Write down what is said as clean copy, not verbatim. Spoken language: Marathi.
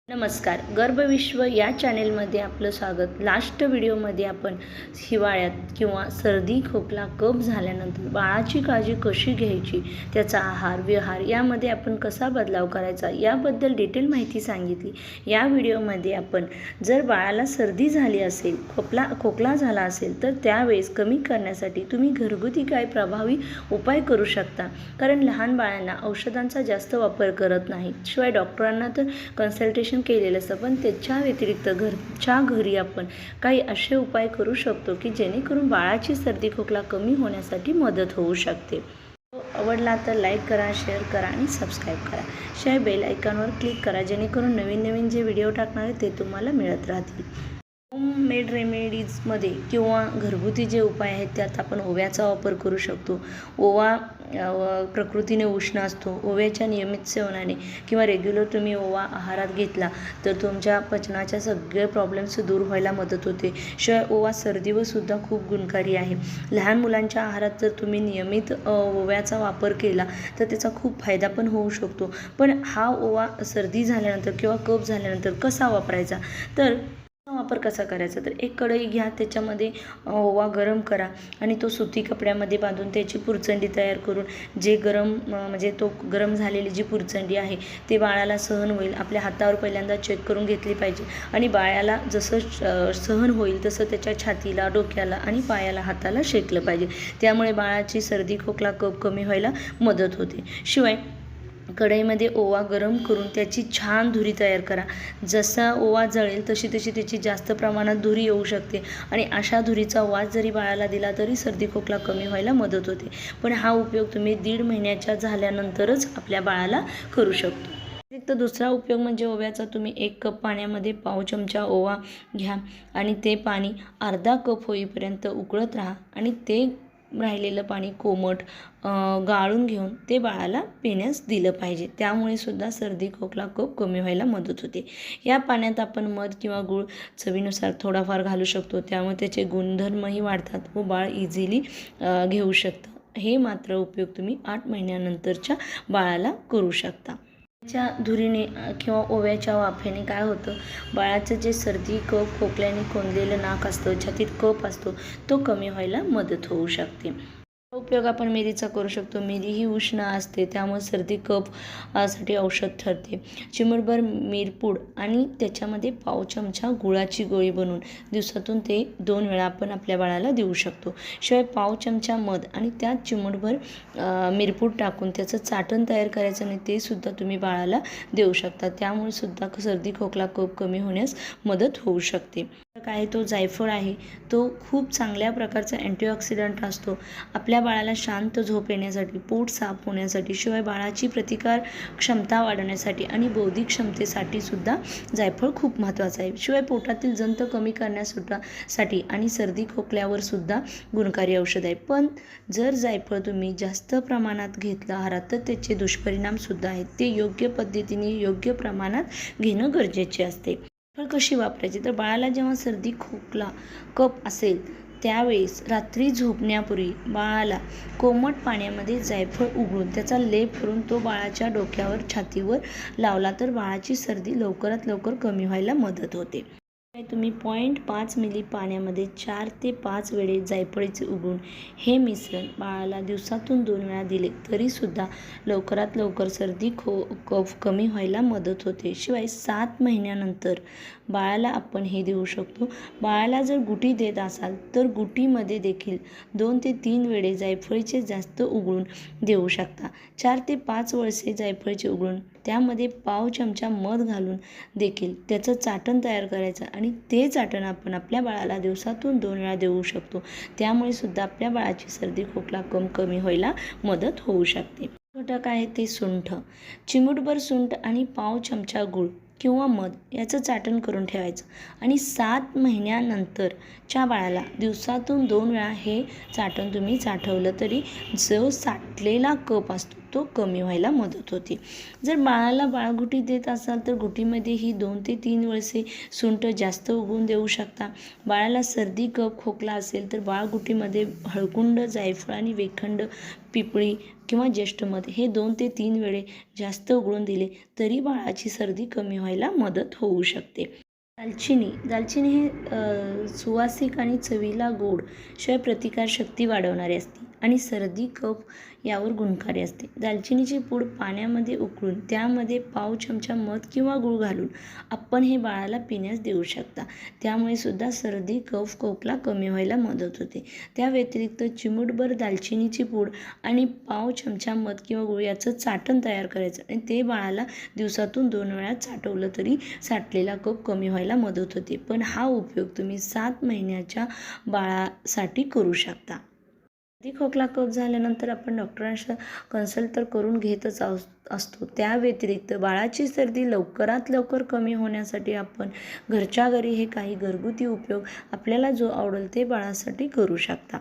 नमस्कार. गर्भविश्व या चॅनेलमध्ये आपलं स्वागत. लास्ट व्हिडिओमध्ये आपण हिवाळ्यात किंवा सर्दी, खोकला, कफ झाल्यानंतर बाळाची काळजी कशी घ्यायची, त्याचा आहार, विहार यामध्ये आपण कसा बदलाव करायचा याबद्दल डिटेल माहिती सांगितली. या व्हिडिओमध्ये आपण जर बाळाला सर्दी झाली असेल, खोकला झाला असेल तर त्यावेळेस कमी करण्यासाठी तुम्ही घरगुती काय प्रभावी उपाय करू शकता. कारण लहान बाळांना औषधांचा जास्त वापर करत नाही. शिवाय डॉक्टरांना तर कन्सल्टेशन केलेलं असतं, पण त्याच्या व्यतिरिक्त घरच्या घरी आपण काही असे उपाय करू शकतो की जेणेकरून बाळाची सर्दी खोकला कमी होण्यासाठी मदत होऊ शकते. आवडला तर लाईक करा, शेअर करा आणि सबस्क्राईब करा. शिवाय बेल आयकॉनवर क्लिक करा जेणेकरून नवीन जे व्हिडिओ टाकणार आहे ते तुम्हाला मिळत राहतील. होममेड रेमेडीजमध्ये किंवा घरगुती जे उपाय आहेत त्यात आपण ओव्याचा वापर करू शकतो. ओवा प्रकृतीने उष्ण असतो. ओव्याच्या नियमित सेवनाने किंवा रेग्युलर तुम्ही ओवा आहारात घेतला तर तुमच्या पचनाच्या सगळे प्रॉब्लेम्स दूर व्हायला मदत होते. शिवाय ओवा सर्दीवर सुद्धा खूप गुणकारी आहे. लहान मुलांच्या आहारात जर तुम्ही नियमित ओव्याचा वापर केला तर त्याचा खूप फायदा पण होऊ शकतो. पण हा ओवा सर्दी झाल्यानंतर किंवा कफ झाल्यानंतर कसा वापरायचा, तर वापर कसा करायचा, तर एक कढई घ्या, त्याच्यामध्ये ओवा गरम करा आणि तो सुती कपड्यामध्ये बांधून त्याची पुरचंडी तयार करून जे म्हणजे तो गरम झालेली जी पुरचंडी आहे ते बाळाला सहन होईल आपल्या हातावर पहिल्यांदा चेक करून घेतली पाहिजे आणि बाळाला जसं सहन होईल तसं त्याच्या छातीला, डोक्याला आणि पायाला, हाताला शेकलं पाहिजे. त्यामुळे बाळाची सर्दी, खोकला, कफ कमी व्हायला मदत होते. शिवाय कढईमध्ये ओवा गरम करून त्याची छान धुरी तयार करा. जसा ओवा जळेल तशी त्याची जास्त प्रमाणात धुरी येऊ शकते आणि अशा धुरीचा वास जरी बाळाला दिला तरी सर्दी खोकला कमी व्हायला मदत होते. पण हा उपयोग तुम्ही 1.5 महिन्याच्या झाल्यानंतरच आपल्या बाळाला करू शकतो. तर दुसरा उपयोग म्हणजे ओव्याचा. तुम्ही 1 कप पाण्यामध्ये पाव चमचा ओवा घ्या आणि ते पाणी अर्धा कप होईपर्यंत उकळत राहा आणि ते राहिलेलं पाणी कोमट गाळून घेऊन ते बाळाला पिण्यास दिलं पाहिजे. त्यामुळे सुद्धा सर्दी, खोकला, कफ कमी व्हायला मदत होते. या पाण्यात आपण मध किंवा गूळ चवीनुसार थोडाफार घालू शकतो. त्यामुळे त्याचे गुणधर्मही वाढतात व बाळ इझिली घेऊ शकतं. हे मात्र उपयोग तुम्ही 8 महिन्यानंतरच्या बाळाला करू शकता. च्या धुरीने किंवा ओव्याच्या वाफेने काय होतं, बाळाचं जे सर्दी, कफ, खोकल्याने कोंदलेलं नाक असतं, छातीत कफ असतो, तो कमी व्हायला मदत होऊ शकते. उपयोग आपण मिरीचा करू शकतो. मिरी ही उष्ण असते त्यामुळे सर्दी, कफ साठी औषध ठरते. चिमूटभर मिरपूड आणि त्याच्यामध्ये पाव चमचा गुळाची गोळी बनवून दिवसातून ते 2 वेळा आपण आपल्या बाळाला देऊ शकतो. शिवाय पाव चमचा मध आणि त्यात चिमूटभर मिरपूड टाकून त्याचं चाटण तयार करायचं आणि ते सुद्धा तुम्ही बाळाला देऊ शकता. त्यामुळे सुद्धा सर्दी, खोकला, कफ कमी होण्यास मदत होऊ शकते. काय तो जायफळ आहे, तो खूप चांगल्या प्रकारचा अँटीऑक्सिडंट असतो. आपल्या बाळाला शांत झोप येण्यासाठी, पोट साफ होण्यासाठी, शिवाय बाळाची प्रतिकार क्षमता वाढवण्यासाठी आणि बौद्धिक क्षमतेसाठी सुद्धा जायफळ खूप महत्त्वाचं आहे. शिवाय पोटातील जंत कमी करण्यासाठी आणि सर्दी खोकल्यावर सुद्धा गुणकारी औषध आहे. पण जर जायफळ तुम्ही जास्त प्रमाणात घेतलं आहारात तर त्याचे दुष्परिणाम सुद्धा आहेत. ते योग्य पद्धतीने, योग्य प्रमाणात घेणं गरजेचे असते. पण कशी वापरायची, तर बाळाला जेव्हा सर्दी, खोकला, कफ असेल त्यावेळेस रात्री झोपण्यापूर्वी बाळाला कोमट पाण्यामध्ये जायफळ उघडून त्याचा लेप करून तो बाळाच्या डोक्यावर, छातीवर लावला तर बाळाची सर्दी लवकरात लवकर कमी व्हायला मदत होते. तुम्ही 0.5 मिली पाण्यामध्ये 4 ते 5 वेळे जायफळीचे उघडून हे मिश्रण बाळाला दिवसातून 2 वेळा दिले तरीसुद्धा लवकरात लवकर सर्दी, कफ कमी व्हायला मदत होते. शिवाय 7 महिन्यानंतर बाळाला आपण हे देऊ शकतो. बाळाला जर गुटी देत असाल तर गुटीमध्ये देखील 2 ते 3 वेळे जायफळीचे जास्त उघडून देऊ शकता. 4 ते 5 वळसे जायफळीचे उघडून त्यामध्ये पाव चमचा मध घालून देखील त्याचं चाटण तयार करायचं आणि ते चाटण आपण आपल्या बाळाला दिवसातून 2 वेळा देऊ शकतो. त्यामुळे सुद्धा आपल्या बाळाची सर्दी, खोकला कमी व्हायला मदत होऊ शकते. घटक आहे ते सुंठ. चिमूटभर सुंठ आणि पाव चमचा गूळ किंवा मध याचं चाटण करून ठेवायचं आणि 7 महिन्यानंतरच्या बाळाला दिवसातून 2 वेळा हे चाटण तुम्ही चाटवलं तरी जो साठलेला कफ असतो तो कमी व्हायला मदत होते. जर बाळाला बाळगुटी देत असाल तर गुटीमध्ये ही 2 ते 3 वळसे सुंठ जास्त उगवून देऊ शकता. बाळाला सर्दी कफ खोकला असेल तर बाळगुटीमध्ये हळकुंड, जायफळ आणि वेखंड, पिपळी किंवा ज्येष्ठमध हे 2 ते 3 वेळे जास्त उघडून दिले तरी बाळाची सर्दी कमी व्हायला मदत होऊ शकते. दालचिनी हे सुवासिक आणि चवीला गोड, शिवाय प्रतिकारशक्ती वाढवणारे असते आणि सर्दी कफ यावर गुणकारी असते. दालचिनीची पूड पाण्यामध्ये उकळून त्यामध्ये पाव चमचा मध किंवा गूळ घालून आपण हे बाळाला पिण्यास देऊ शकता. त्यामुळे सुद्धा सर्दी कफ खोकला कमी व्हायला मदत होते. त्या व्यतिरिक्त चिमूटभर दालचिनीची पूड आणि पाव चमचा मध किंवा गूळ याचं चाटण तयार करायचं आणि ते बाळाला दिवसातून 2 वेळा चाटवलं तरी साठलेला कफ कमी व्हायला मदत होते. पण हा उपयोग तुम्ही 7 महिन्याच्या बाळासाठी करू शकता. सर्दी खोकला कफ झाल्यानंतर आपण डॉक्टरांशी कन्सल्ट तर करून घेतच असतो. त्या व्यतिरिक्त बाळाची सर्दी लवकरात लवकर कमी होण्यासाठी आपण घरच्या घरी हे काही घरगुती उपयोग आपल्याला जो आवडेल ते बाळासाठी करू शकता.